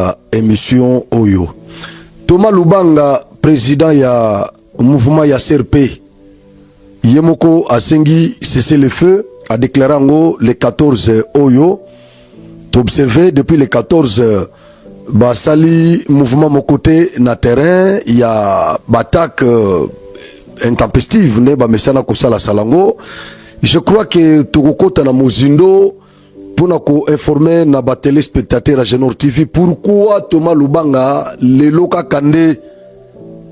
ya émission Oyo. Thomas Lubanga, président ya mouvement ya CRP, Yemoko Asengi cessé le feu, a déclaré le 14 Oyo. T'observer depuis le 14 Basali mouvement mon côté na terrain, il y a batak intempestive ne ba mesana kosala salango. Je crois que Tokokota na Mozindo pour nous informer na ba téléspectateurs à Genor TV pourquoi Thomas Lubanga le loka kande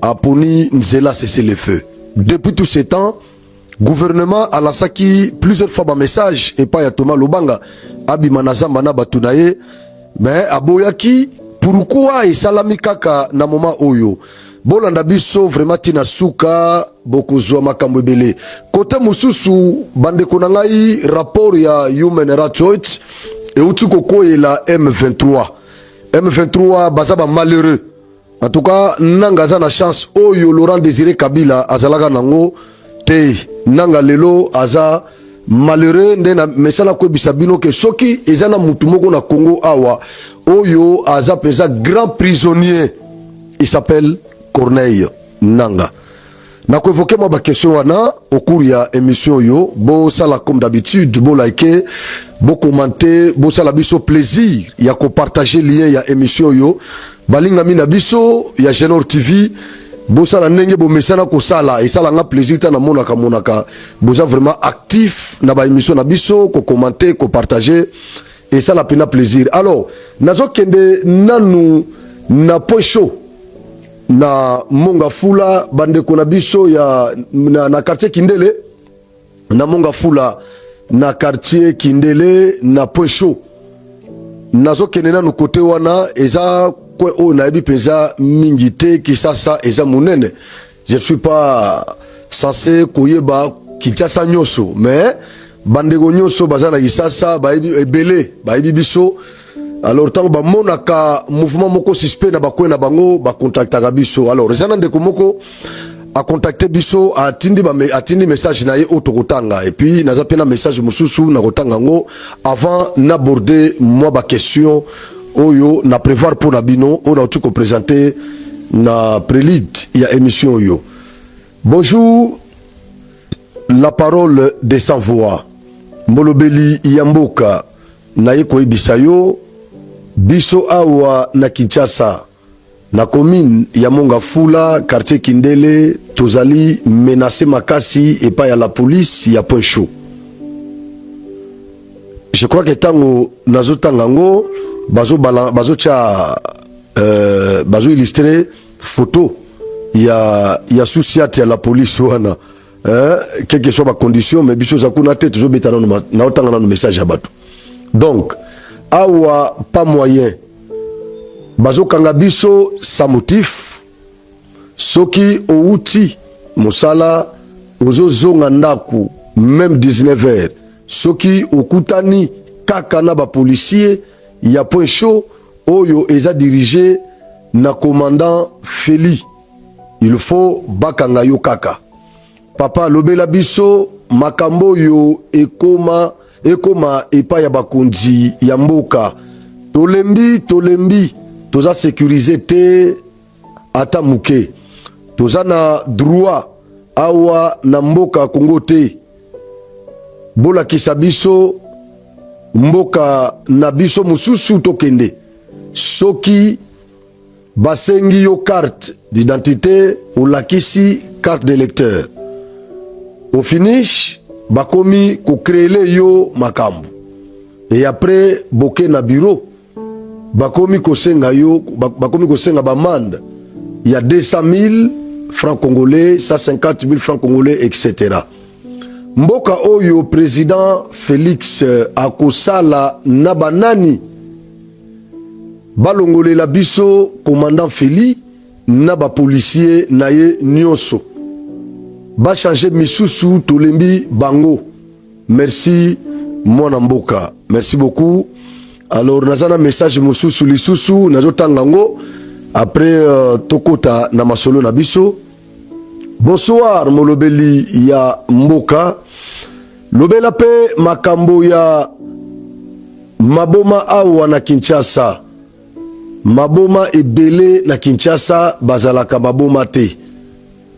a poni nzela cesser le feu. Depuis tout ce temps, gouvernement a lancé plusieurs fois un message et pas ya Thomas Lubanga abimanaza mana batunaye mais aboyaki pourquoi et salami kaka na moment oyo. Bolanda biso vraiment tina suka bokozwa makambo ebele côté mususu bande konangai rapport ya Human Rights Watch et utuko koyela M23 bazaba malheureux en tout cas nangaza na chance oyo Laurent Désiré Kabila azalaka nango te nanga lelo aza malheureux ndena mesala ko bisabino ke soki ezana mutu moko na Congo awa oyo aza pesa grand prisonnier, il s'appelle Corneille Nanga. Na ko évoquer ma question wana au cours ya émission yo, bo sala comme d'habitude, bo liker, bo commenter, bo sala biso plaisir ya ko partager lien ya émission yo. Balinga mina biso ya Genor TV, bo sala ndenge bo mesana ko sala et sala nga plaisir ta na monaka. Bo za vraiment actif na ba émission na biso, ko commenter, ko partager et ça la pena plaisir. Alors, nazo kende nanu na pocho na Monga Fula bande kona biso ya na quartier Kindele na Monga Fula na quartier Kindele na pocho nazo kende nanu kote wana eza kwe o na ebi peza mingite kisasa eza munene. Je suis pas censé koyeba Kinshasa nyoso mais bandego nyoso bazana isasa baibi ebele baibi biso. Alors tant ba monaka mouvement moko suspect na bakwe na bango ba contactaka biso. Alors rezana ndeko moko a contacté biso atindi message na ye otokotanga et puis naza pena message mususu na kotanga ngo avant n'aborder moi ba question oyo na prévoir pour nabino on a tout ko présenter na prélude ya émission yo. Bonjour, la parole des sans voix. Molobeli Yamboka na yeko ibisayo biso awa na Kinshasa na commune ya Monga Fula quartier Kindele tozali menacé makasi et pas ya la police ya point chaud. Je crois que tango nazo tangango bazo illustrer photo ya souciate ya la police wana. Quelle que soit ma condition, mais biso zakuna te toujours betana na otanga na message à bato. Donc, awa pas moyen. Bazo kanga biso sa motif. Soki outi musala ozo zonga ndaku même 19h. Soki okutani kaka na ba policier ya point chaud oyo eza dirigé na commandant Feli. Il faut bakanga yo kaka. Papa lobela biso makambo yo ekoma epa ya bakonzi ya mboka tolembi toza sécuriser te ata muke toza na droit awa na mboka Kongo te bola kisa biso mboka na biso mususu tokende soki basengi yo carte d'identité ou lakisi carte d'électeur. Au finish, bakomi ko créer yo makambu. Et après, boke na bureau, bakomi ko senga yo, bakomi ko senga bamande. Il y a 200 000 francs congolais, 150 000 francs congolais, etc. Mboka oyo président Félix akosala nabanani. Balongole la biso, commandant Feli, naba policier naye nyonso. Ba changer misusu tolembi bango. Merci mon mboka. Merci beaucoup. Alors nazana message mususu lisusu nazo tangango après tokota na masolo na biso. Bonsoir molobeli ya mboka. Lobela pe makambo ya maboma awa na Kinshasa. maboma ebele na Kinshasa bazalaka maboma te.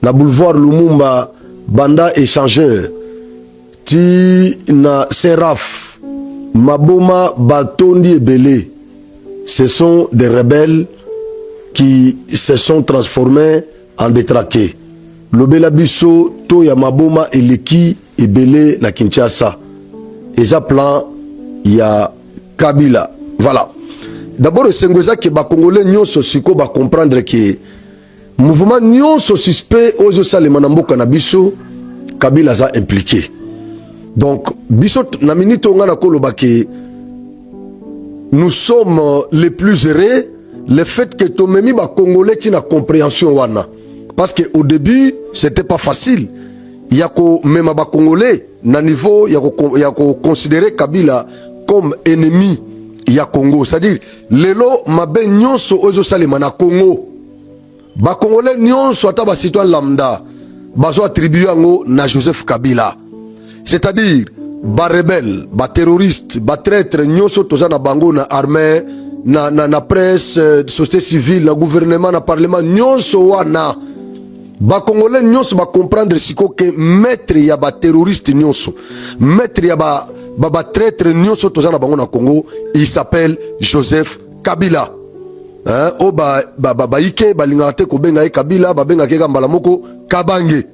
Na boulevard Lumumba banda échangeur ti na Seraf maboma batondi ebele. Ce sont des rebelles qui se sont transformés en détraqués. Lobela biso to ya maboma eleki ebele na Kinshasa. Eza plan ya Kabila. Voilà. D'abord, c'est que les Congolais nyonso siko ba comprendre que mouvement nyonso suspect ozo salema na mboka na biso Kabila za impliqué. Donc biso na minute nga na koloba que nous sommes les plus heureux le fait que tomemi ba Congolais tina compréhension wana. Parce que au début, c'était pas facile. Yako même ba Congolais na niveau yako considérer Kabila comme ennemi ya Congo, c'est-à-dire lelo mabe nyonso ozo salema na Congo ba Congolais nyonso ata ba citoyen lambda bazo attribuer ngo na Joseph Kabila, c'est-à-dire ba rebelle, ba terroriste, ba traître nyonso toza na bango na armée na presse, société civile, na gouvernement, na parlement nyonso wana ba Congolais nyonso ba comprendre siko que maître ya ba terroriste nyonso, maître ya ba traître nyonso toza na bango na Congo, il s'appelle Joseph Kabila. Hein? O ike balinga te ko benga Kabila, ba benga ke mbala moko Kabange.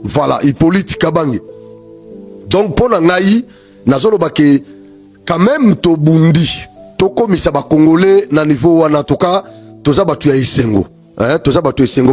Voilà, Hippolyte Kabange. Donc pour ngai nazolo ba ke quand même to bundi to komisa ba Congolais na niveau wana toka toza batu ya isengo. Hein,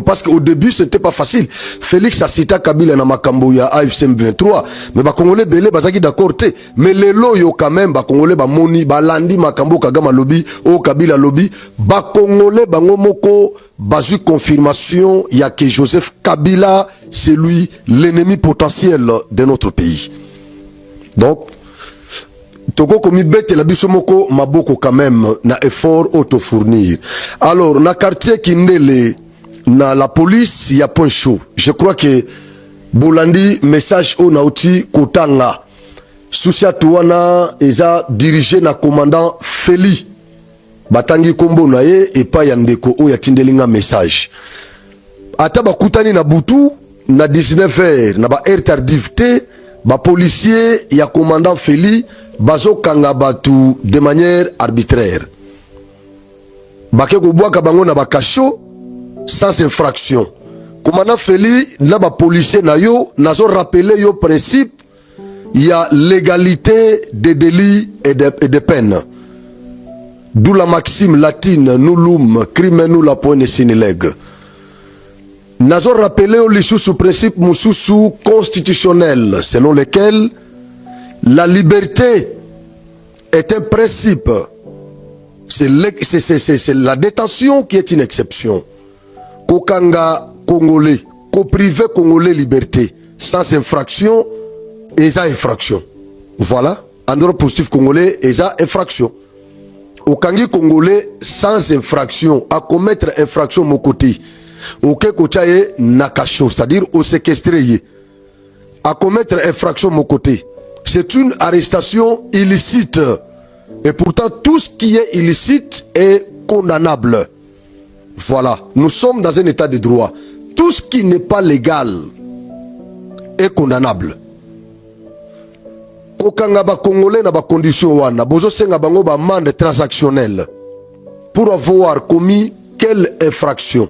parce qu'au début c'était pas facile. Félix a cité Kabila na makambo ya AFC M23, mais ba Congolais belé bazaki d'accord te, mais les loyo quand même ba Congolais ba moni ba landi makambo Kagama lobby o Kabila lobby, ba Congolais bango moko bazu confirmation ya que Joseph Kabila c'est lui l'ennemi potentiel de notre pays. Donc Togo komi bete la biso moko maboko quand même na effort auto fournir. Alors na quartier Kindele na la police ya point chaud. Je crois que Bolandi message au nauti Kotanga. Soucia Touana eza dirigé na commandant Feli. Batangi kombo na ye et pas yandeko o ya tindelinga message. Ata bakutani na butu na 19h na ba air tardivité ba policier ya commandant Feli bazo kanga batu de manière arbitraire. Bake kobwaka bango na bakasho sans infraction. Commandant Feli na ba policier na yo nazo rappeler yo principe il y a légalité des délits et de peines. D'où la maxime latine nullum crimen la poine sine leg. Nazo rappeler au sous principe mususu constitutionnel selon lequel la liberté est un principe. C'est la détention qui est une exception. Kokanga congolais, ko privé congolais liberté, sans infraction, et ça infraction. Voilà. En droit positif congolais, et ça infraction. Okangi congolais sans infraction, à commettre infraction mon côté. Ok kochaye nakacho, c'est-à-dire au séquestré. À commettre infraction mon côté. C'est une arrestation illicite. Et pourtant, tout ce qui est illicite est condamnable. Voilà. Nous sommes dans un état de droit. Tout ce qui n'est pas légal est condamnable. Kokanga ba Congolais na ba condition wana. Bozo senga bango ba amende transactionnelle. Pour avoir commis quelle infraction?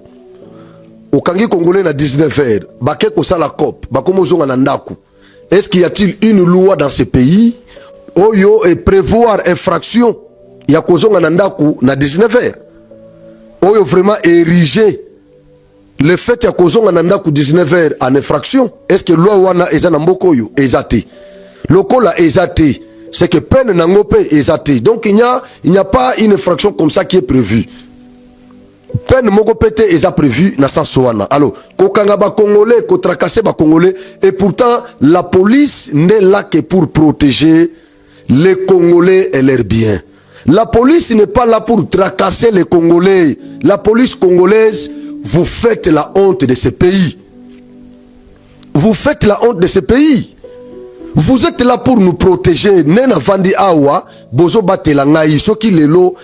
Okangi Congolais na 19h. Bake kosala cop. Bakomo zonga na ndaku. Est-ce qu'il y a-t-il une loi dans ce pays Oyo et prévoir infraction ya kozonga na ndaku na 19h. Oyo vraiment ériger le fait ya kozonga na ndaku 19h en infraction. Est-ce que loi wana eza na mboko yo ezate? Lokola ezate, c'est que peine nangope ezate. Donc il n'y a pas une infraction comme ça qui est prévue. Peine moko pete eza prévu na sens wana. Alors, kokanga ba Congolais, ko tracasser ba Congolais, et pourtant la police n'est là que pour protéger les Congolais et leurs biens. La police n'est pas là pour tracasser les Congolais. La police congolaise, vous faites la honte de ce pays. Vous faites la honte de ce pays. Vous êtes là pour nous protéger. Nena vandi awa, bozo batelangai, soki lelo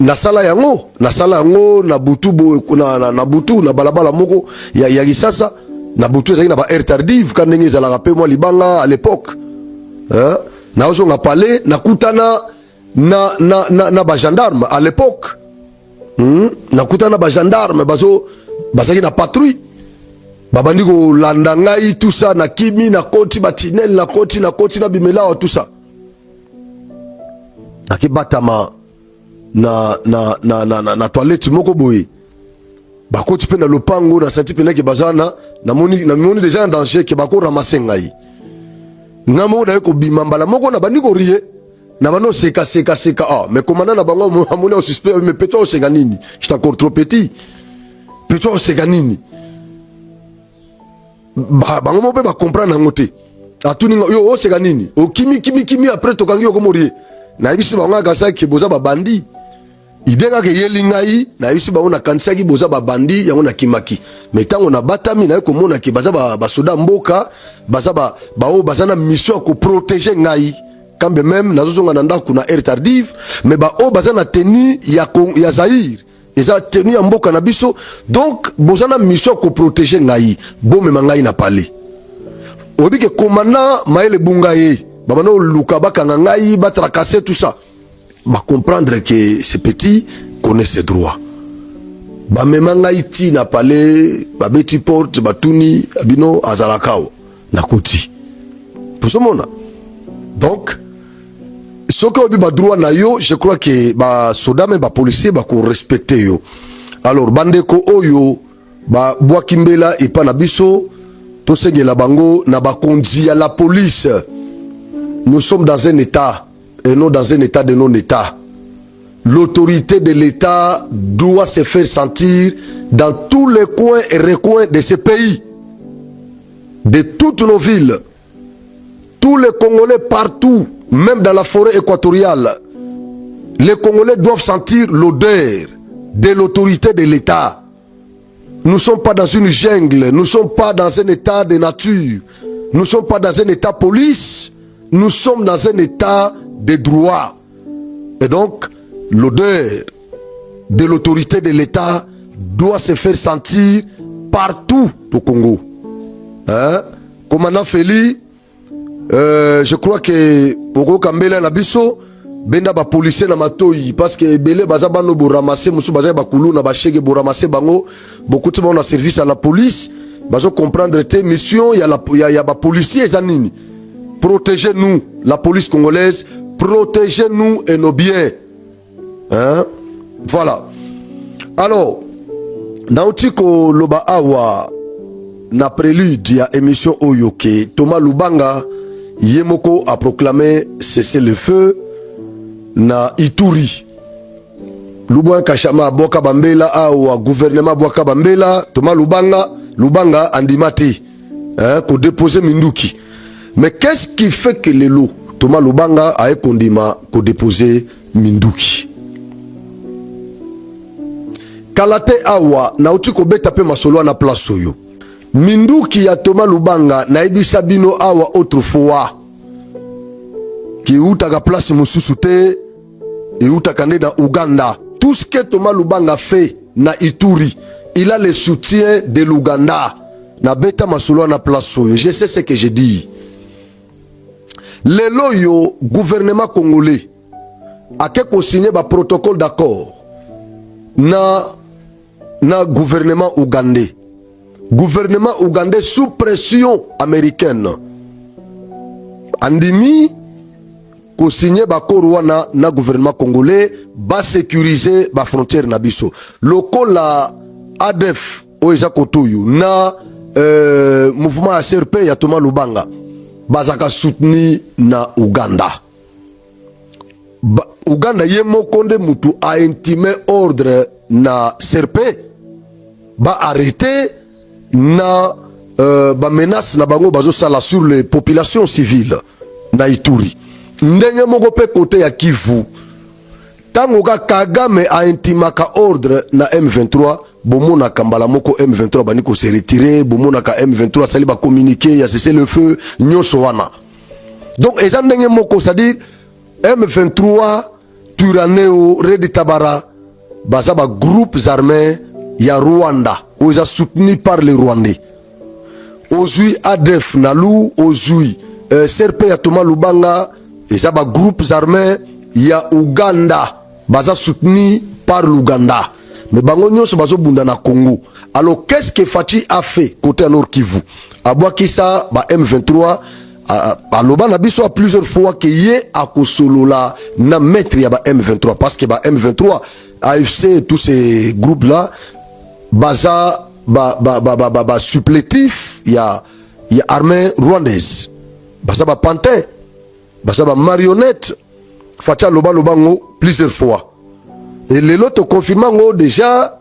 nasala yango na butu na butu na balabala moko ya Kisasa na butu ezali na ba air tardive quand ndenge ezalaka pe moi libanga à l'époque hein na ozonga palais na kutana na ba gendarme à l'époque na kutana ba gendarme bazaki na patrouille babandi ko landa ngai tout ça na kimi na koti batinel na koti na bimela tout ça akibatama na toilette moko boye bakoti pe na lopango na senti pe na ke bazana na moni déjà en danger ke bako ramasser ngai ngamo na ko bimambala moko na bandi ko rie na bano seka ah mais commandant na bango amoni au suspect mais peut-être au seganini j'étais encore trop petit peut-être au seganini bango mo pe ba comprendre ngote atuni yo au seganini o kimi après to kangi ko morie na ibisi bango akasa ke boza ba bandi ideka ke yelingai na ibisi bango na kanisa ki boza ba bandi yango na kimaki mais tango na batami na ko mona ke baza ba soda mboka baza baza na mission ko protéger ngai quand même nazozonga na ndako na air tardive mais baza na tenue ya Zaïre eza tenue ya mboka na biso donc boza na mission ko protéger ngai bomema ngai na palais obi ke commandant Maël Bungaye babano luka bakanga ngai batracasser tout ça ba comprendre que ce petit connaît ses droits ba mema ngai ti na palais ba beti porte batuni abino azalakao na koti pour ce moment donc ce que obi ba droit na yo je crois que ba soda me ba policier ba ko respecter yo alors bandeko oyo ba bwa kimbela epa na biso to sengela bango na ba kondi ya la police. Nous sommes dans un état et non dans un état de non-état. L'autorité de l'État doit se faire sentir dans tous les coins et recoins de ce pays, de toutes nos villes. Tous les Congolais partout, même dans la forêt équatoriale, les Congolais doivent sentir l'odeur de l'autorité de l'État. Nous ne sommes pas dans une jungle, nous ne sommes pas dans un état de nature, nous ne sommes pas dans un état police. Nous sommes dans un état de droit. Et donc, l'odeur de l'autorité de l'État doit se faire sentir partout au Congo. Hein? Commandant Feli, je crois que Pogo Kambela Nabiso, Benda ba policier na matoi, parce que Bele Bazabano bo ramasser, Moussou Bazay Bakulu na Bachege bo ramasser bango, beaucoup de monde en service à la police, bazo comprendre tes missions, il y a ba policiers zanini. Protégez-nous, la police congolaise, protégez-nous et nos biens. Hein? Voilà. Alors, Nautiko Loba Awa, na prélude, il y a émission Oyoke. Thomas Lubanga, Yemoko a proclamé cesser le feu na Ituri. Lubanga Kashama Boka Bambela Awa, gouvernement Boka Bambela, Thomas Lubanga Andimati, hein, ko déposer Minduki. Mais qu'est-ce qui fait que les lots, Thomas Lubanga a kondima ko déposer Minduki? Kalate awa na uti ko beta pe masolo na place oyo. Minduki ya Thomas Lubanga na ebisa bino awa autrefois. Ki utaka place mususu te et utaka ne dans Ouganda. Tout ce que Thomas Lubanga fait na Ituri, il a le soutien de l'Ouganda. Na beta masolo na place oyo. Je sais ce que je dis. Le loyo gouvernement congolais a quelque signé un protocole d'accord na gouvernement ougandais. Gouvernement ougandais sous pression américaine. Andimi ko signé ba korwana na gouvernement congolais ba sécuriser ba frontière na biso. Lokola ADF oeza kotoyo na mouvement SRP ya Thomas Lubanga. Bazaka soutenu na Ouganda. Ouganda yemo konde mutu a intimé ordre na serpe ba arrêté na ba menace na bango bazo sala sur les populations civiles na Ituri. Ndenge moko pe côté ya Kivu. Tango ka Kagame a intimaka ordre na M23 bomona kambala moko M23 baniko se retirer bomona ka M23 sali ba communiquer ya cesser le feu nyoso wana. Donc ezandenge moko c'est-à-dire M23 Turaneo, Redi Tabara, bazaba groupes armés, il y a Rwanda, où ils sont soutenus par les Rwandais. Ozui ADF Nalu, Ozui Serpe ya Thomas Lubanga, et ça groupes armés, il y a Ouganda, baza soutenu par l'Ouganda. Mais bango nyonso bazo bunda na Congo. Alors qu'est-ce que Fachi a fait côté à Nord Kivu? Abouakisa ba M23 aloba na biso a plusieurs fois que yé akosolola na maître ya ba M23 parce que ba M23 AFC et tous ces groupes là baza ba supplétif ya armée rwandaise baza ba pantin baza ba marionnette Facha loba lobango plusieurs fois et les autres confirmant déjà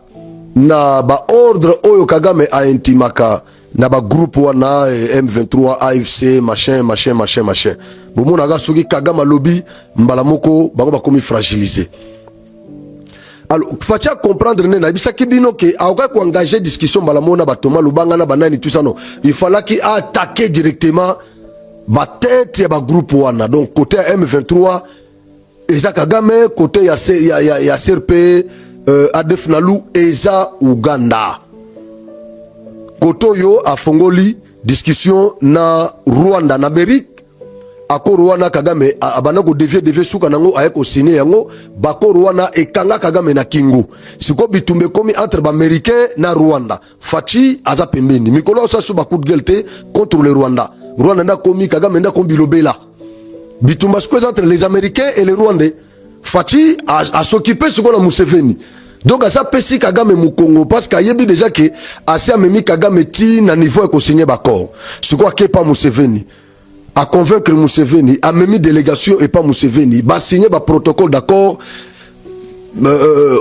na ba ordre oyo Kagame a intimaka na ba groupe wana M23 AFC machin bomo naga soki Kagame lobby mbala moko bango ba komi fragilisé. Alors Facha comprendre na bisa kibino que aoka ko engager discussion mbala mona ba Thomas Lubanga na banani tout ça non, il fallait qu'il attaquer directement ba tête ya ba groupe wana. Donc côté M23 Eza Kagame, côté ya CRP, ADF Nalu, Eza Uganda. Koto yo a Fongoli, discussion na Rwanda, na Amérique. Ako Rwanda Kagame, abanako devie souka nango, ayeko sine yango, bako Rwanda e kanga Kagame na Kingu. Siko bitumbe komi entre l'Américain na Rwanda. Fachi aza pembeni. Mikolo osa sou bakou de gelte contre le Rwanda. Rwanda na komi Kagame na kombi lobela. Bitumba entre les Américains et les Rwandais. Fachi a s'occupé ce qu'on a Museveni. Donc à ça pesi Kagame mu Congo parce qu'il y a déjà que assez amemi Kagame ti na niveau ko signer d'accord. Ce quoi que pas Museveni a convaincre Museveni a memi délégation et pas Museveni ba signer ba protocole d'accord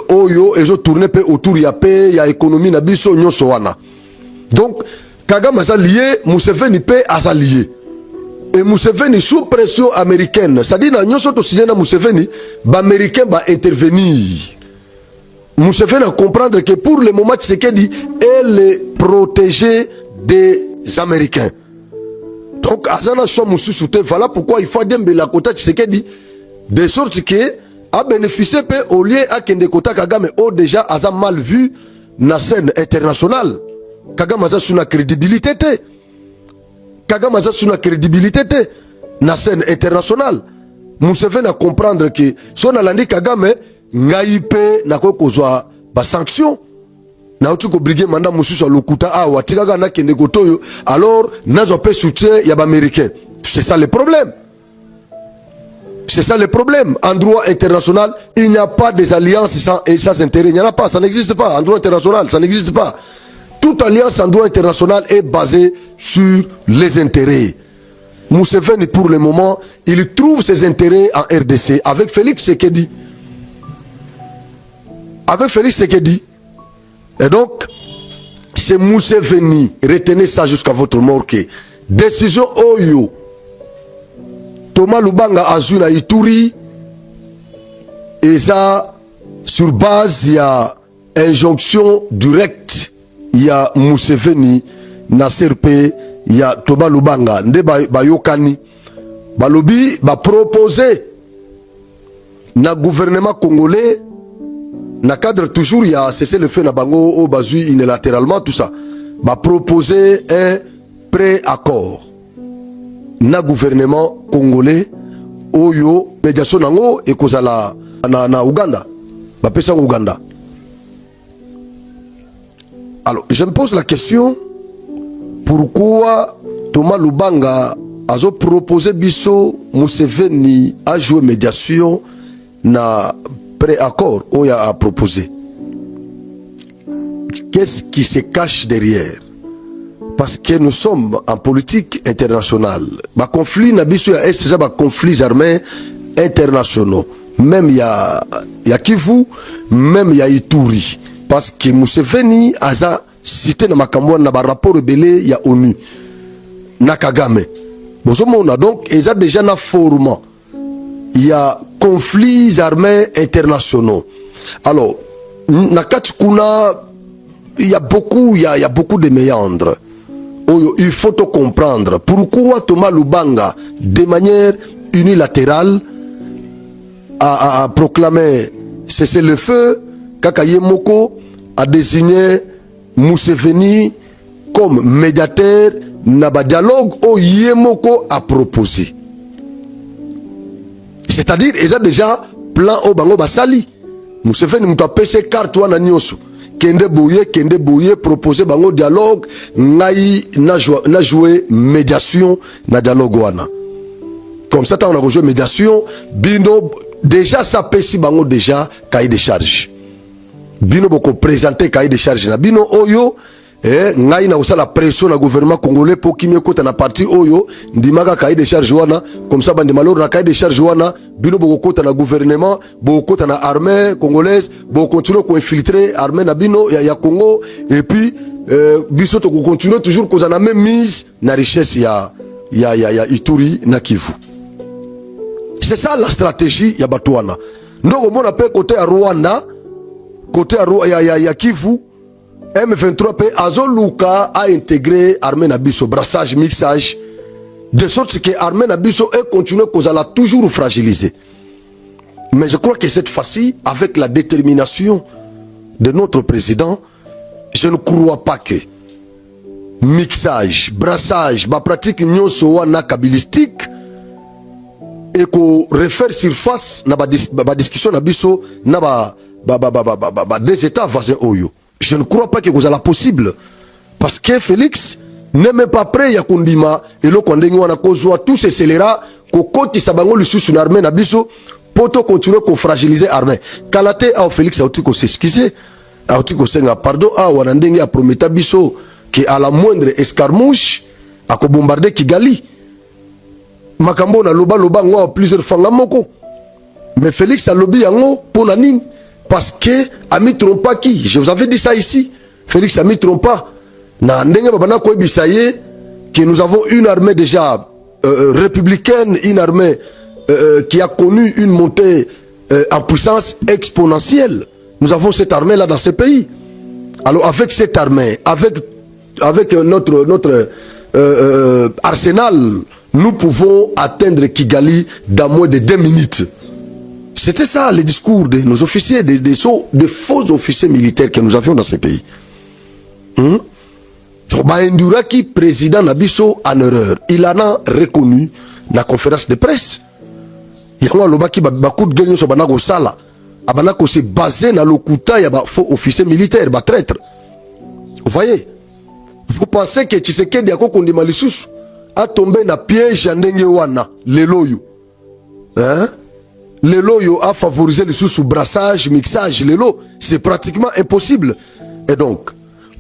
oyo et je tourner pe autour ya pe ya économie na biso nyonso wana. Donc Kagame a lié Museveni pe a lié. Et Museveni sous pression américaine, c'est-à-dire que nous sommes signé na Museveni, les Américains vont intervenir. Museveni a comprendre que pour le moment, Tshisekedi est le protégé des Américains. Donc, Azana Chomu soutien, voilà pourquoi il faut dembe la quota Tshisekedi, de sorte que a bénéficié au lieu à Kende Kota Kagame, ou déjà a mal vu na scène internationale. Kagame a sous la crédibilité. Kagame a une crédibilité na scène internationale. Museveni a comprendre que si on a dit Kagame ngaïpe na ko kozwa ba sanction na utu ko briguer manda mususu lokuta awa tikaga na kende kotoyo alors nazo pe soutien ya ba américain. C'est ça le problème. C'est ça le problème. En droit international, il n'y a pas des alliances sans intérêt. Il n'y en a pas, ça n'existe pas. En droit international, ça n'existe pas. Toute alliance en droit international est basée sur les intérêts. Museveni, pour le moment, il trouve ses intérêts en RDC avec Félix Tshisekedi. Avec Félix Tshisekedi. Et donc, c'est Museveni. Retenez ça jusqu'à votre mort. Que décision Oyo. Thomas Lubanga Azuna Ituri. Et ça, sur base, il y a injonction directe. Il y a Museveni, na CRP, il y a Thomas Lubanga, nde bayokani. Balobi, ba proposer na gouvernement congolais, na cadre toujours, il y a cessé le feu na bango au bazu unilatéralement, tout ça. Ba proposer un pré-accord. Na gouvernement congolais, oyo, médiation nango, et kozala na Uganda. Ba pesa Uganda. Alors, je me pose la question, pourquoi Thomas Lubanga a proposé Bisso Museveni à jouer médiation na pré-accord où il a proposé. Qu'est-ce qui se cache derrière? Parce que nous sommes en politique internationale. Le conflit n'a pas est déjà conflits armés internationaux. Même il y a Kivu, même il y a Ituri. Parce que Museveni a cité dans ma rapport rebellé, il y a ONU, na Kagame. Donc, il y a déjà un forum. Il y a conflits armés internationaux. Alors, il y a beaucoup de méandres. Il faut te comprendre pourquoi Thomas Lubanga, de manière unilatérale, a proclamé cesser le feu, Kakaye Moko a désigné Museveni comme médiateur naba dialogue au Yemoko a proposé. C'est-à-dire, ils ont déjà plan au bango basali. Museveni m'a pêché carte wana nyoso. Kende boye, proposer bango dialogue, ngai na jouer médiation na dialogue wana. Comme ça, on a rejoué médiation, bino déjà ça pèse bango déjà cahier de charge. Bino boko présenter cahier de charge na bino oyo ngai na usala pression na gouvernement congolais pour kimie kota na parti oyo ndimaka cahier de charge wana comme ça bande malheur na cahier de charge wana bino boko kota na gouvernement boko kota na armée congolaise boko continuer ko infiltrer armée na bino ya Congo et puis biso to continuer toujours cause na même mise na richesse ya Ituri na Kivu. C'est ça la stratégie ya Batouana. Donc on appelle côté à Rwanda, côté à Kivu, M23 peut Azoluka a intégré armée Nabiso, brassage, mixage, de sorte que armée Nabiso est continué cause elle a toujours fragilisé. Mais je crois que cette fois-ci, avec la détermination de notre président, je ne crois pas que mixage, brassage, ma pratique nyonso wana kabilistique et qu'on refaire surface na ba discussion na biso na ba des états voisins oyo. Je ne crois pas que vous allez possible parce que Félix n'est même pas prêt ya kondima et lo kondengi wana kozwa tout ce scélérat ko koti sabango lisusu na armée na biso poto continuer ko fragiliser armée. Kalate a Félix a ko s'excuser a ko senga pardon a wana ndenge a prometa biso que à la moindre escarmouche a ko bombarder Kigali. Makambo na loba ngo plusieurs fois moko. Mais Félix a lobby yango pour la nini parce que ami trompa qui je vous avais dit ça ici. Félix ami trompa na ndenge babana ko bisaye que nous avons une armée déjà républicaine, une armée qui a connu une montée en puissance exponentielle. Nous avons cette armée là dans ce pays. Alors avec cette armée, avec notre arsenal, nous pouvons atteindre Kigali dans moins de 2 minutes. C'était ça le discours de nos officiers, des faux officiers militaires que nous avions dans ces pays. Induraki, président Nabiso, en erreur. Il en a reconnu la conférence de presse. Il y a lobaki beaucoup de gagnants sur Banako Sala. Abanako s'est basé dans le kouta, il y a faux officiers militaires, traître. Vous voyez? Vous pensez que Tshisekedi a kondima lisusu a tombé dans piège ndenge wana leloyo. Hein? Leloyo a favorisé lisusu brassage, mixage, lelo, c'est pratiquement impossible. Et donc,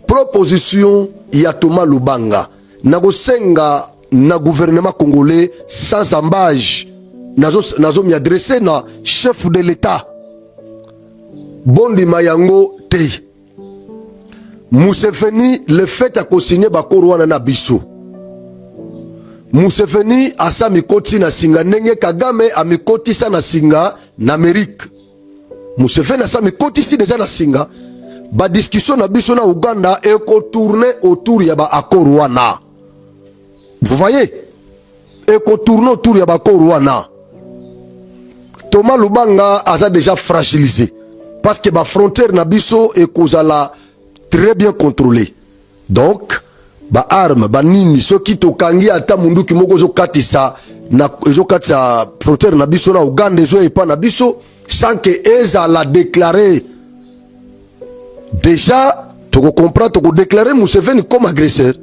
proposition ya Thomas Lubanga nago senga na gouvernement congolais sans embâche nazo mi adresser na chef de l'État Bondi Mayango te Museveni le fait à co-signer bakoro wana na biso. Museveni asa mikoti na singa nenge Kagame a mikoti sa na singa na Amérique. Museveni asa mikoti si déjà na singa. Ba discussion na biso na Uganda et ko tourner autour ya ba accord wana. Vous voyez? Et ko tourner autour ya ba accord wana. Thomas Lubanga a déjà fragilisé parce que ba frontière na biso et kozala très bien contrôlé. Donc, ba arme, ba nini, ceux qui tokangi ata mundu ki moko zo katisa na zo katisa frontière na biso na Uganda zo e pa na biso sans que eza la déclarer. Déjà, tu comprends, tu déclarer Museveni comme agresseur.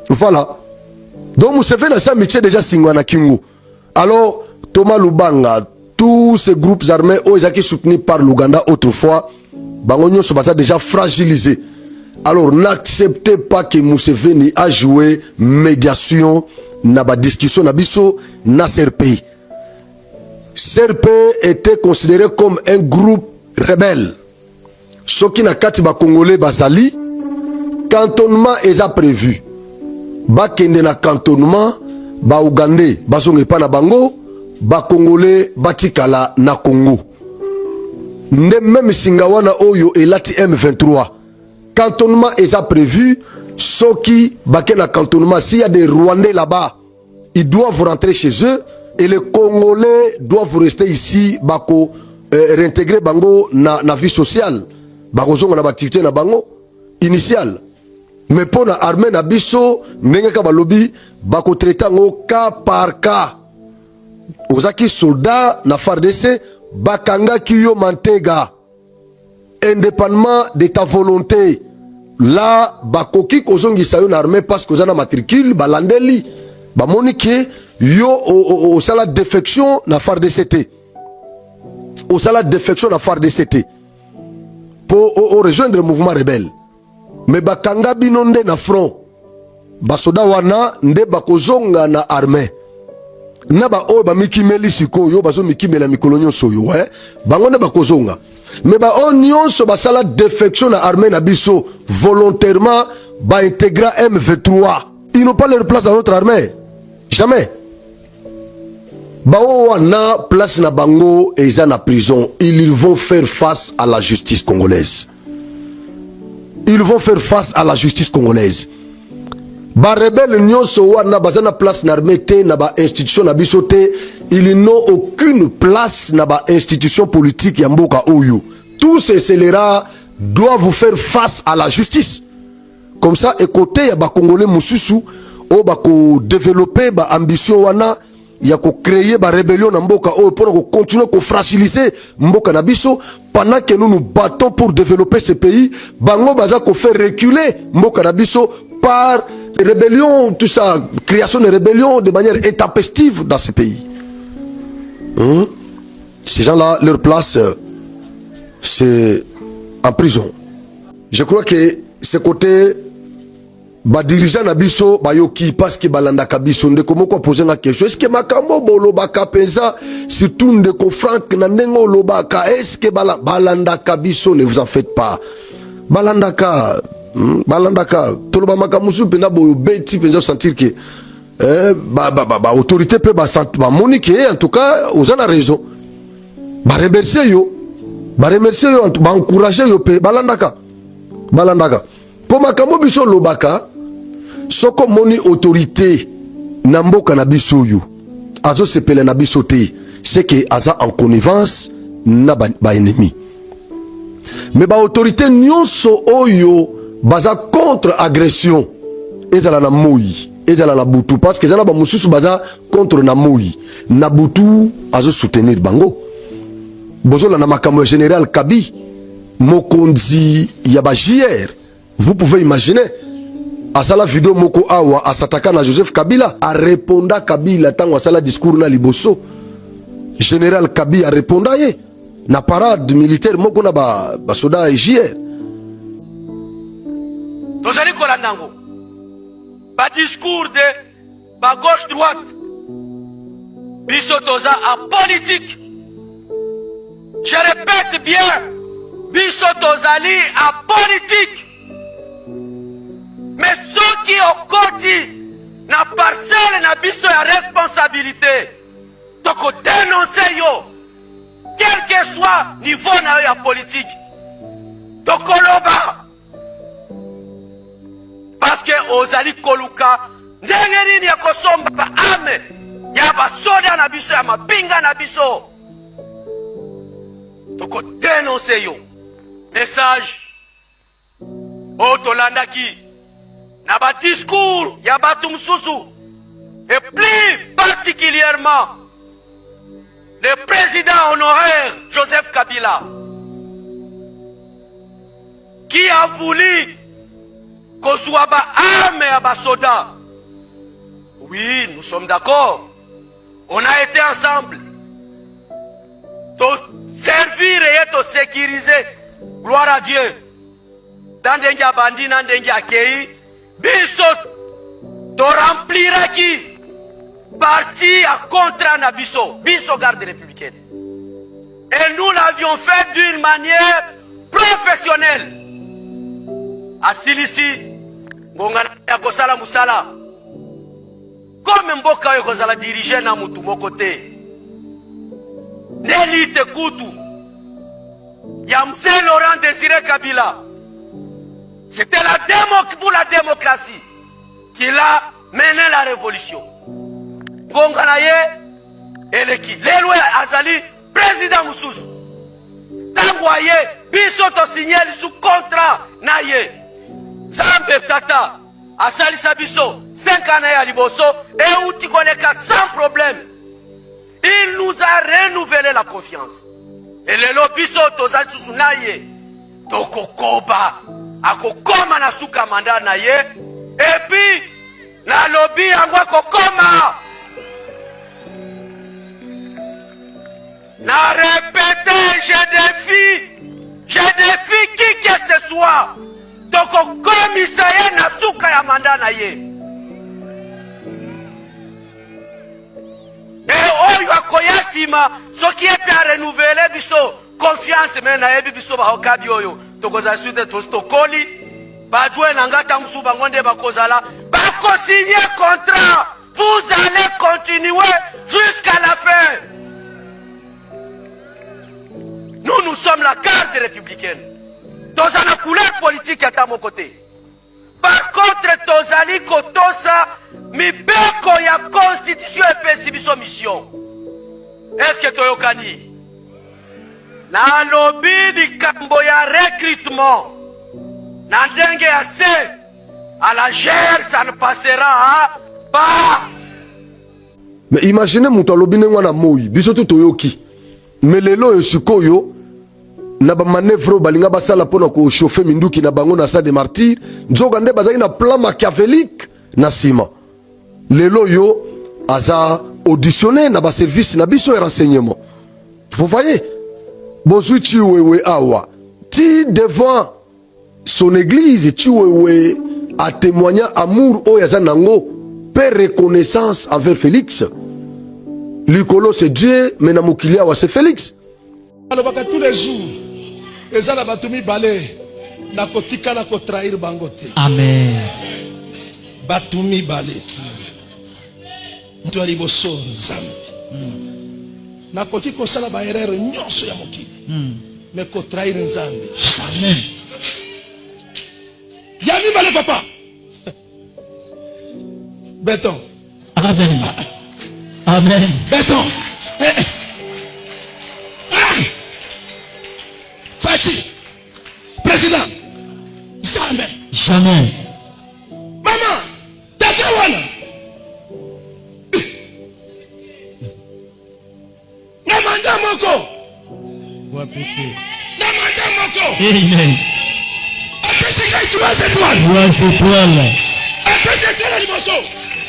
Voilà. Donc Museveni a sa métier déjà singwana kingu. Alors, Thomas Lubanga, tous ces groupes armés qui sont soutenus par l'Ouganda autrefois, Bangonyo sont déjà fragilisés. Alors n'acceptez pas que Museveni a joué médiation na ba discussion na biso na CRP. CRP était considéré comme un groupe rebelle. Ce qui n'a kati ba Congolais basali, cantonnement est prévu. Ba kende na cantonnement, ba Ougandais, ba songe pa na bango, ba Congolais batikala na Congo. Nde même Singawana Oyo et Lati M23. Cantonnement est prévu. Ceux qui baké na cantonnement, s'il y a des Rwandais là-bas, ils doivent rentrer chez eux. Et les Congolais doivent rester ici, bako réintégrer bango na vie sociale. Bako zonga na activité na bango initiale. Mais pour la armée na biso, ndenge ka balobi bako traiter ngo cas par cas. Ozaki soldat na FARDC bakanga kiyo mantega. Indépendamment de ta volonté. Là, bakoki kozongi sayo na armée parce que ozana matricule balandeli. Ba monike yo au sala défection na FARDC. Au sala défection na FARDC. Pour rejoindre le mouvement rebelle. Mais bakanga binonde na front. Basoda wana nde bakozonga na armée. Na ba o ba mikimeli siko yo bazo mikimela mikolonyo soyo ouais. Bango nde bakozonga. Mais ba on nyonso basala défection na armée na biso volontairement ba intégra M23. Ils n'ont pas leur place dans notre armée. Jamais. Ba o wana place na bango et ils en a prison. Ils vont faire face à la justice congolaise. Ils vont faire face à la justice congolaise. Ba rebelle nyonso wana bazana place na armée te na ba institution na biso te, ils n'ont aucune place na ba institution politique ya mboka oyo. Tous ces scélérats doivent faire face à la justice. Comme ça, et côté ya ba congolais mususu o ba ko développer ba ambition wana ya ko créer ba rébellion na mboka oyo pour ko continuer ko fragiliser mboka na biso pendant que nous nous battons pour développer ce pays, bango baza ko faire reculer mboka na biso par rébellion, tout ça, création de rébellion de manière intempestive dans ce pays. Ces gens-là, leur place, c'est en prison. Je crois que ce côté, ba dirigeant na biso, ba yoki, parce que balanda kabiso, ndeko moko poser la question, est-ce que makambo bolo baka pensa, surtout ndeko Frank na nengo lo baka, est-ce que balanda kabiso, ne vous en faites pas. Balanda ka, balandaka toloba makamusu pena bo beti penza sentir que autorité peut ba monique en tout cas aux en a raison ba remercier yo ba encourager yo pe balandaka po makamu biso lobaka soko moni autorité na mboka na biso yo azo sepele na biso te c'est que aza en connivence na ba ennemi mais ba autorité nyonso oyo baza contre agression ezala na moyi ezala na butu parce que ezala ba mususu baza contre na moyi na butu azo soutenir bango bozola na makambo général Kabi mokonzi ya ba JR. Vous pouvez imaginer asala vidéo moko awa asataka na Joseph Kabila a réponda Kabila tango asala discours na liboso général Kabi a réponda ye na parade militaire moko na ba soda JR. Tozali kolandango ba discours de ba gauche droite biso toza a politique. Je répète bien, biso tozali a politique. Mais ceux qui ont côté na parcelle na biso ya responsabilité toko dénoncer yo quel que soit niveau na yo ya politique toko loba. Parce que ozali koluka ndenge nini ya kosomba ba ame ya ba soda na biso ya mapinga na biso toko dénoncer yo message o tolandaki na ba discours ya batu mususu et plus particulièrement le président honoraire Joseph Kabila qui a voulu Kozouaba arme à Basoda. Oui, nous sommes d'accord. On a été ensemble. To servir et to sécuriser. Gloire à Dieu. Dans des bandits, dans des accueillis. Biso to remplira qui parti à contre Nabiso. Biso garde républicaine. Et nous l'avions fait d'une manière professionnelle. Asilisi ngongana ya kosala musala comme mboka yo kozala diriger na mutu moko te nelite kutu ya Mzee Laurent Désiré Kabila. C'était pour la démocratie qu'il a mené la révolution. Ngongana ye eleki lelo azali président mususu tango aye biso tosigneli sous contrat na ye Zambe tata asalisa biso 5 ans ya liboso euti koleka sans problème. Il nous a renouvelé la confiance. Et lelo biso tozali susu na ye tokokoba akokoma na suka manda na ye et puis na lobi yango akokoma na répéter je défie qui que ce soit tokokomisa ye na suka ya manda na ye et oyo akoya sima soki epe a renouveler biso confiance me na yebi biso baokabi oyo tokozala suite tokoli bajouer na ngata musu bango nde bakozala bakosigner contrat. Vous allez continuer jusqu'à la fin. Nous sommes la garde républicaine. Dans une couleur politique à mon côté. Par contre, tozali kotosa mibeko ya constitution et pesibiso mission. Est-ce que toyokani? Na lobby di kambo ya recrutement. Na ndenge ya se. À la gère, ça ne passera pas. Mais imaginez mon lobby na moi. Biso to toyoki. Mais lelo yosikoyo. Na ba manevre balinga basala pona ko chauffer minduki na bango na stade des martyrs nzoga nde bazali na plan machiavélique na sima lelo yo aza auditionné na ba service na biso et renseignement. Vous voyez bozui chiwewe awa ti devant son église chiwewe a témoigné amour o yaza nango per reconnaissance envers Félix. Likolo c'est Dieu mais na mokilia wa c'est Félix. Alors tous les jours eza na batumi balé na kotika na ko trahir bangote. Amen. Batumi balé. Nto ali boso nzambe. Na koki ko sala ba erreur nyonso ya mokili. Mais ko trahir nzambe. Amen. Yani balé papa. Béton. Amen. Amen. Béton. Fati, président, jamais. Jamais. Maman, t'as wana. Namanda moko. Wapete. Namanda moko. Amen. Après c'est quand tu vas cette étoile. Trois étoiles. Après c'est quand les morceaux.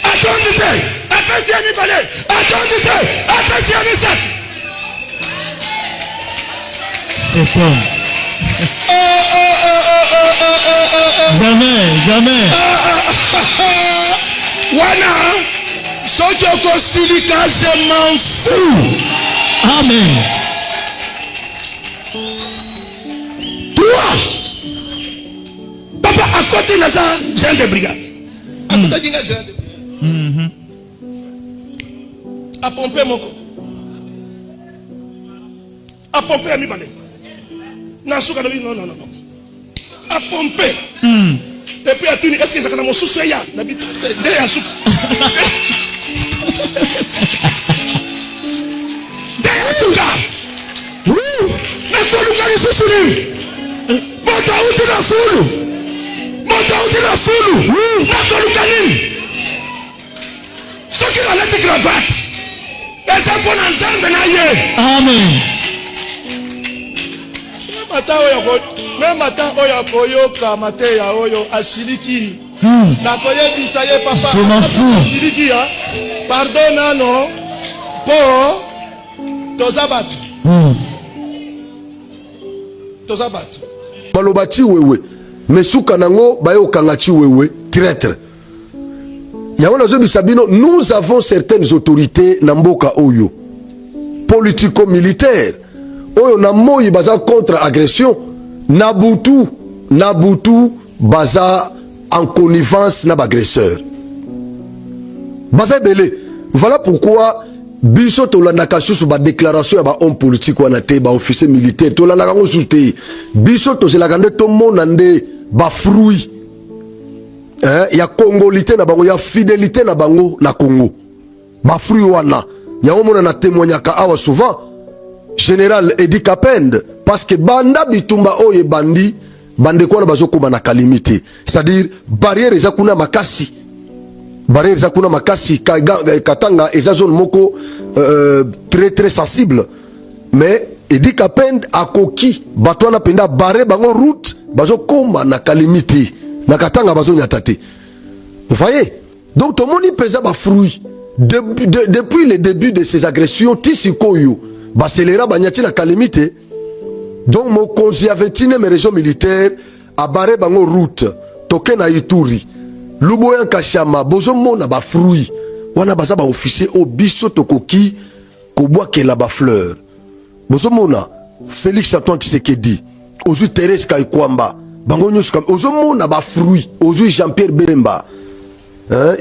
Attendez. Après c'est un balai. Attendez. Après c'est un sac. C'est homme. Jamais, jamais. Wana, Sojoko Silika, je m'en fous. Amen. Toi, papa, à côté de ça, j'ai des brigades. À côté de ça, j'ai des brigades. À pomper mon corps. À pomper à mi balai. Non. À pomper. Et puis à tout, est-ce que ça a mon sous-soya? Il y a un sous. Amen. Même matin oyo koyoka matin ya oyo asiliki na koyebisa ye papa je m'en fous asiliki ya pardon non po tozabatu baloba chiwewe mesuka nango bayokanga chiwewe traître yango nazobisa bino. Nous avons certaines autorités na mboka oyo politico-militaire oyo na moi baza contre agression Nabutu baza en connivence na bagresseur baza belé. Voilà pourquoi biso tolandaka susu ba déclaration ya ba homme politique wana te ba officier militaire tolandaka ngo susu te biso tozelaka nde tomona nde ba fruit ya congolité na bango ya fidélité na bango na Congo ba fruit wana yango mona na témoignaka awa souvent général Edi Kapend parce que banda bitumba oye bandi bande kwa bazokoma na kalimité, c'est-à-dire barrière eza kuna makasi, barrière eza kuna makasi katanga eza zone moko très très sensible, mais Edi Kapend akoki batwana penda barre bango route bazokoma na kalimité na katanga bazonyata te. Vous voyez, donc tout le monde pesa ba fruit depuis le début de ces agressions tisikoyo baselera banyati na kalimité. Donc mon conseil à 21e région militaire a barré bango route toke na Ituri Luboya Kashama bozo mona ba fruit wana baza ba officier au biso tokoki kobwa ke la ba fleur bozo mona Félix Antoine Tshisekedi ozu Thérèse Kaikwamba bango nyoso kam ozo mona ba fruit ozu Jean-Pierre Bemba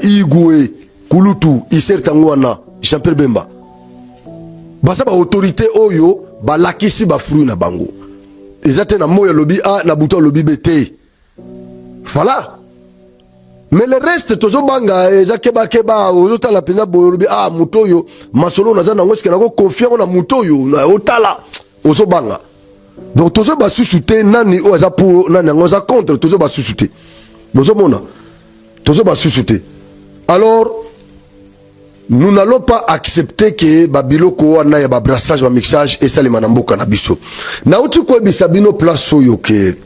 Igwe Kulutu Isertangwana Jean-Pierre Bemba baza ba autorité oyo ba lakisi ba fruit na bango ezate na moya lobi a na buto lobi bete. Voilà, mais le reste tozo banga ezakeba keba ozota la pena bo lobi a mutoyo masolo na zana ngoske na ko confiant na mutoyo na otala ozo banga. Donc tozo ba susute nani o za pour nani ngoza contre tozo ba susute bozo mona tozo ba susute. Alors nous n'allons pas accepter que babiloko wana ya ba brassage ba mixage et ça les manamboka na biso. Na uti ko bisabino place oyo ke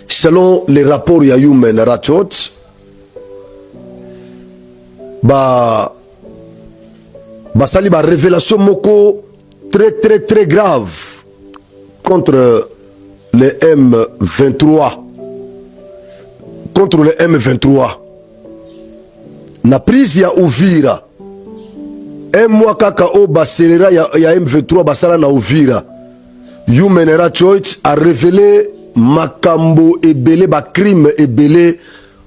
selon les rapports ya Human Rights Watch sali ba révélation moko très très très grave contre les M23 contre les M23 na prise ya Uvira mois kaka o baselera ya M23 basala na Uvira. Human Rights Watch a révélé makambo ebele ba crime ebele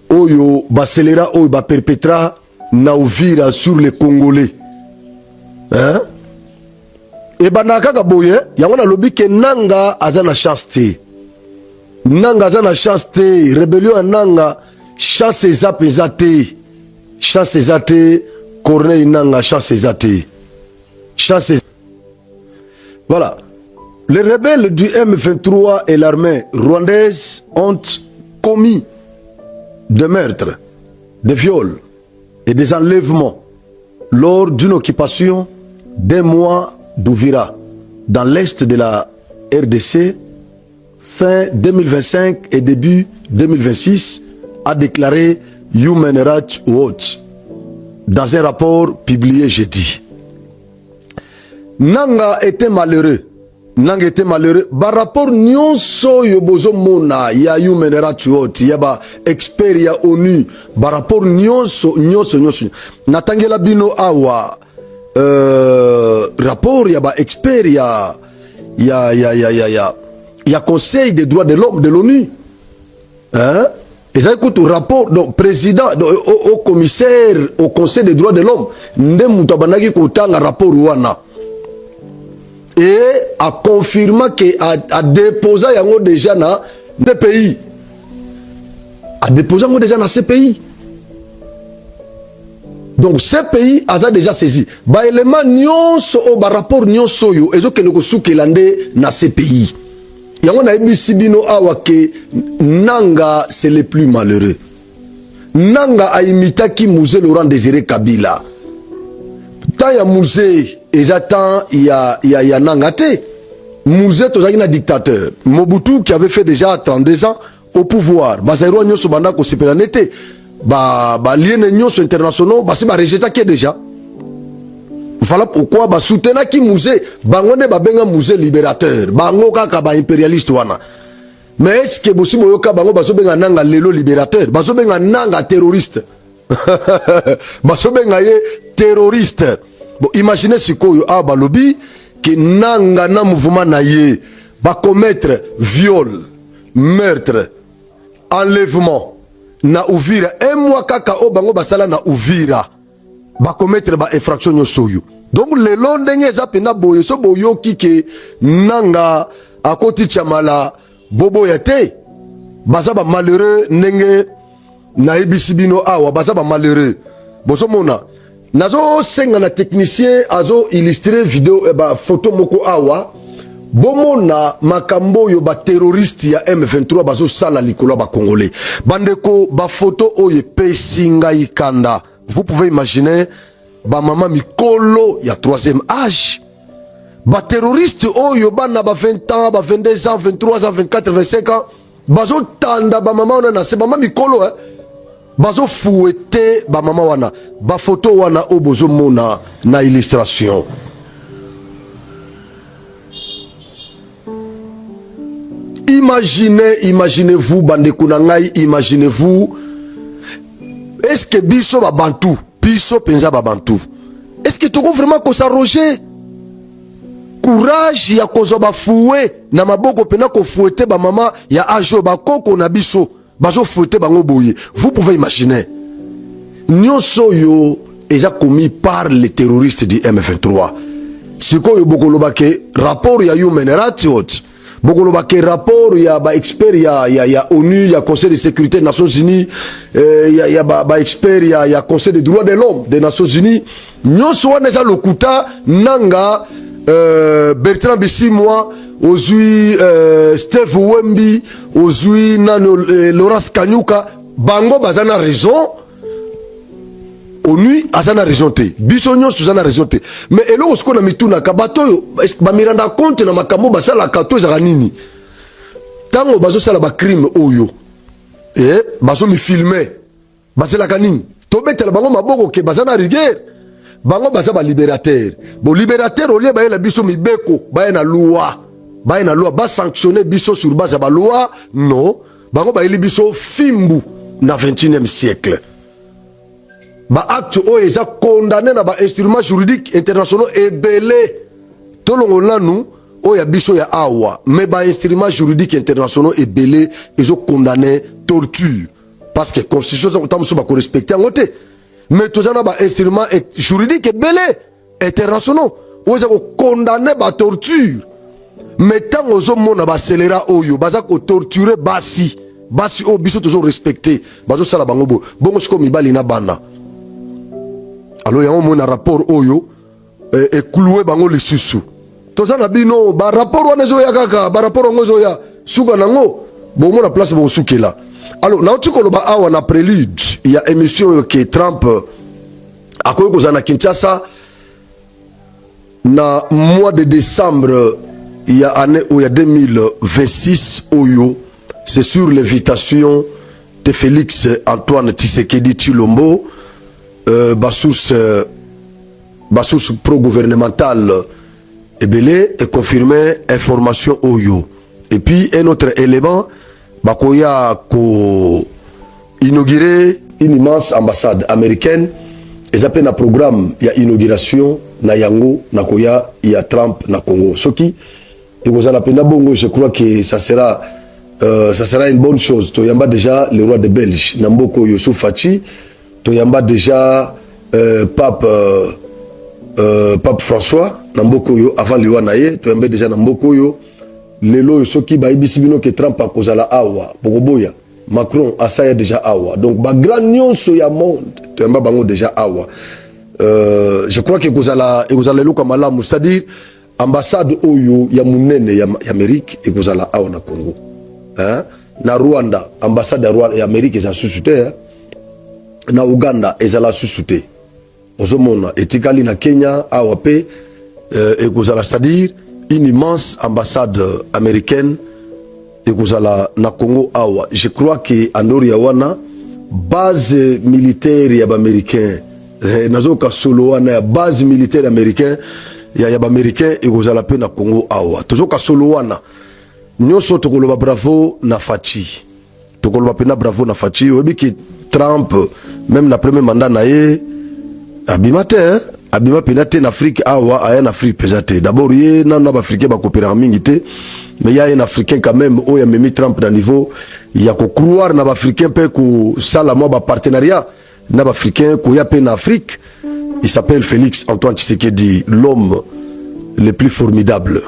oyo baselera oyo ba perpetra na Uvira sur les Congolais. Et banaka ka boye yango na lobi ke nanga azana chance te. Nanga azana chance te, rébellion nanga chance ezapezate. Chance ezate, Corneille Nanga, chance ezate. Chance. Voilà. Les rebelles du M23 et l'armée rwandaise ont commis des meurtres, des viols et des enlèvements lors d'une occupation d'un mois d'Ouvira dans l'est de la RDC fin 2025 et début 2026, a déclaré Human Rights Watch dans un rapport publié jeudi. Nanga était malheureux. Nanga était malheureux. Par rapport nyonso yobozo mona ya Human Rights Watch ya ba expert ya ONU. Par rapport nyonso. Natangela bino awa rapport ya ba expert ya Conseil des droits de l'homme de l'ONU. Hein? Et ça écoute au rapport, donc président, au commissaire, au Conseil des droits de l'homme, Ndemutabanaki Kotanga rapport Ouana. Et a confirmé que a déposé yango déjà dans ces pays. A déposé yango déjà dans ces pays. Donc ces pays a déjà saisi. Ba élément nyonso o ba rapport nyonso yo ezo kenoko soukelande na ces pays. Yango na ebisibino awa ke Nanga c'est le plus malheureux. Nanga a imitaki Mouzé Laurent Désiré Kabila. Tant ya Mouzé ezatan ya Nanga te. Mouzé tozaki na dictateur. Mobutu qui avait fait déjà 32 ans au pouvoir. Bazairo nyoso banda ko sepelanete. Ba liene nyoso internationaux basi ba rejeta ki déjà. Voilà pourquoi ba soutenir ki Mouzé bangonde ba benga Mouzé libérateur. Bango kaka ba impérialiste wana. Mais est-ce que bosi boyoka bango baso benga Nanga lelo libérateur, baso benga Nanga terroriste. Baso benga ye terroriste. Bon imaginez sikoyo a balobi que Nanga na mouvement na ye ba commettre viol, meurtre, enlèvement na Uvira. Un mois kaka o bango basala na Uvira. Ba commettre ba infraction nyosoyo. Donc le long ndenge za pena boyo so boyo kike Nanga akoti chamala bobo yate baza ba malheureux ndenge na ebisibino awa baza ba malheureux boso mona nazo senga na technicien azo illustrer vidéo photo moko awa bomona makambo yo ba terroriste ya M23 bazo sala likolo ba congolais bandeko ba photo oyo pesinga ikanda. Vous pouvez imaginer ba mama mikolo ya 3e âge ba terroriste oyo bana ba 20 ans ba 22 ans 23 ans 24 25 ans bazo tanda ba mama wana na se mama mikolo bazo fouetter ba mama wana ba photo wana o bozo mona na illustration. Imaginez-vous bandeko na ngai, imaginez-vous, est-ce que biso ba bantu, biso penza ba bantu, est-ce que toko vraiment ko s'arroger courage ya kozo ba foué na maboko pena ko fouetter ba mama ya ajo ba koko na biso bazo fouetter bango boye. Vous pouvez imaginer nyonso yo eza commis par les terroristes du M23. Siko yo bokoloba ke rapport ya Human Rights Watch, bokoloba ke rapport ya ba expert ya ONU, ya Conseil de sécurité des Nations Unies, ya ba expert ya Conseil des droits de l'homme des Nations Unies, nyonso wana eza lokuta nanga Bertrand Bisimwa ozui Steve Wembi ozui nano Laurence Kanyuka bango bazana raison. ONU azana raison te, biso nyonso tozana raison te, mais eloko siko na mituna ka bato ba miranda compte na makambo basala kato ezaka nini tango bazo sala ba crime oyo bazo mi filmer basala ka nini to betela bango maboko ke bazana rigueur bango baza ba libérateur bo libérateur olie ba yela biso mibeko ba na loi ba sanctionner biso sur base ba loi non bango ba yeli biso fimbu na 21e siècle. Ba acte o eza condamné na ba instruments juridiques internationaux ebele tolongo lanu o ya biso ya awa mais ba instruments juridiques internationaux ebele ezo condamné torture parce que constitution tamso ba ko respecter ngote mais tozana ba instruments juridiques ebele internationaux o eza ko condamné ba torture mais tango zo mona ba scélérat oyo baza ko torturer basi o biso toujours respecter bazo sala bango bongo siko mibali na bana. Alors il y a un rapport oyo et cloué bango les susu. Toza na bino ba rapport wana zo ya kaka ba rapport ngozo ya suka nango bo mo na place bo sukela. Alors na otiko lo ba awa na prélude il y a émission que Trump a ko za na Kinshasa na mois de décembre il y a année où il y a 2026 oyo c'est sur l'invitation de Félix Antoine Tshisekedi Tshilombo. Basource pro-gouvernementale et confirmé information Oyo. Et puis un autre élément, Bakoya ko inauguré une immense ambassade américaine. Ils appellent un programme, il y a inauguration, na yango, na koya, il y a Trump, na Congo. Ce qui, je crois que ça sera une bonne chose. Toyamba déjà le roi de Belge, Namboko Youssouf Fachi. Toyamba déjà Pape François Namboko yo avant le wanaye toyamba déjà Namboko yo lelo soki ba ibisibino que Trump a kozala awa boboya Macron asaya déjà awa donc ba grand nyonso ya monde toyamba bango déjà awa je crois que kozala lelo comme malamu c'est-à-dire ambassade oyo ya munene ya Amérique et kozala awa na Congo hein na Rwanda ambassade ya Amérique za susute na Uganda ezala susute ozomona etikali na Kenya awape ekozala c'est-à-dire une immense ambassade américaine ekozala na Congo awa. Je crois que andori ya wana base militaire ya américain nazoka solo wana ya base militaire américain ya américain ekozala pe na Congo awa tozoka solo wana nyonso tokoloba bravo na Fachi tokoloba pe na bravo na Fachi oyebi ki Trump même na premier mandat na ye abimate abima penate en Afrique awa aya en Afrique pesate d'abord ye na ba africain ba coopérer mingi te mais il y a un africain quand même où il y a mis Trump dans niveau il y a ko croire na ba africain pe ko sala mo ba partenariat na ba africain ko ya pe en Afrique. Il s'appelle Félix Antoine Tshisekedi, l'homme le plus formidable.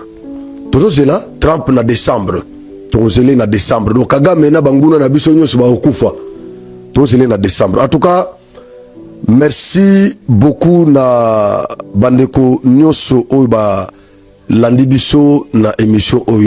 Toujours c'est là Trump na décembre toujours c'est na décembre donc Kagame na banguna na biso nyoso ba okufa toujours c'est na décembre en tout cas Merci beaucoup na bandeko nyoso oyo ba landi biso na émission oyo.